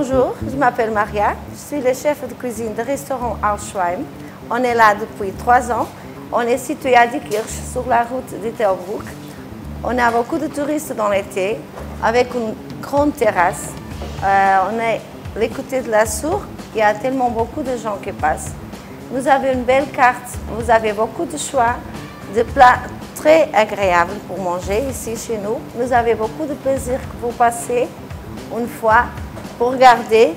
Bonjour, je m'appelle Maria, je suis le chef de cuisine du restaurant Alschweim. On est là depuis 3 ans. On est situé à Diekirch, sur la route de Tilburg. On a beaucoup de touristes dans l'été, avec une grande terrasse. On est à l'écoute de la Sour, il y a tellement beaucoup de gens qui passent. Vous avez une belle carte, vous avez beaucoup de choix, de plats très agréables pour manger ici chez nous. Vous avez beaucoup de plaisir que vous passez une fois pour regarder,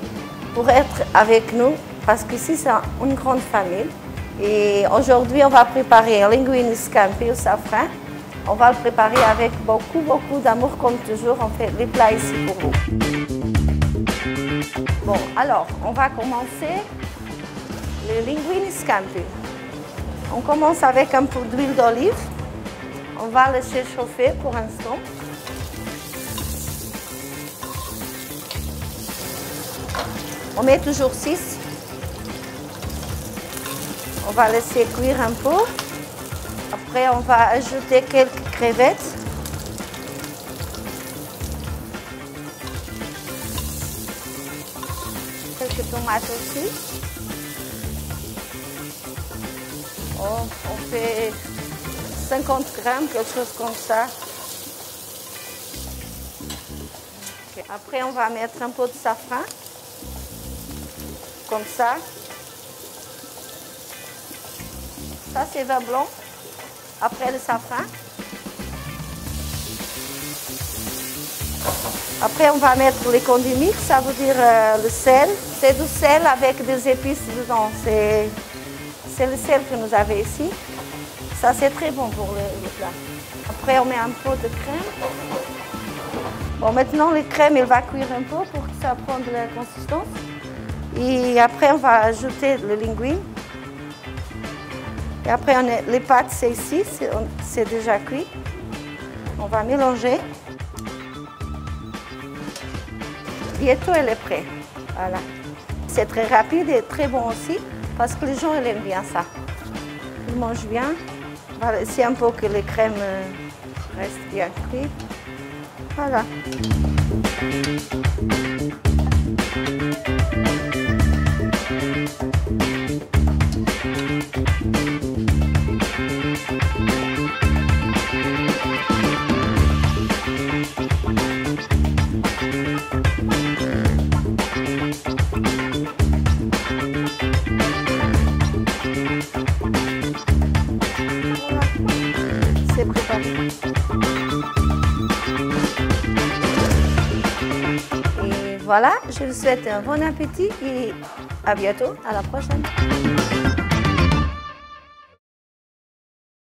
pour être avec nous, parce qu'ici c'est une grande famille. Et aujourd'hui, on va préparer un linguine scampi au safran. On va le préparer avec beaucoup d'amour, comme toujours. On fait les plats ici pour vous. Bon, alors, on va commencer le linguine scampi. On commence avec un peu d'huile d'olive. On va laisser chauffer pour un instant. On met toujours 6. On va laisser cuire un peu. Après, on va ajouter quelques crevettes. Quelques tomates aussi. On fait 50 grammes, quelque chose comme ça. Okay. Après, on va mettre un peu de safran. Comme ça. Ça, c'est vin blanc. Après, le safran. Après, on va mettre les condiments, ça veut dire le sel. C'est du sel avec des épices dedans. C'est le sel que nous avons ici. Ça, c'est très bon pour le plat. Après, on met un peu de crème. Bon, maintenant, la crème, elle va cuire un peu pour que ça prenne de la consistance. Et après, on va ajouter le linguine. Et après, les pâtes, c'est ici, c'est déjà cuit. On va mélanger. Bientôt, elle est prête. Voilà. C'est très rapide et très bon aussi, parce que les gens ils aiment bien ça. Ils mangent bien. Voilà, c'est un peu que les crèmes restent bien cuites. Voilà. C'est préparé. Et voilà, je vous souhaite un bon appétit et à bientôt, à la prochaine.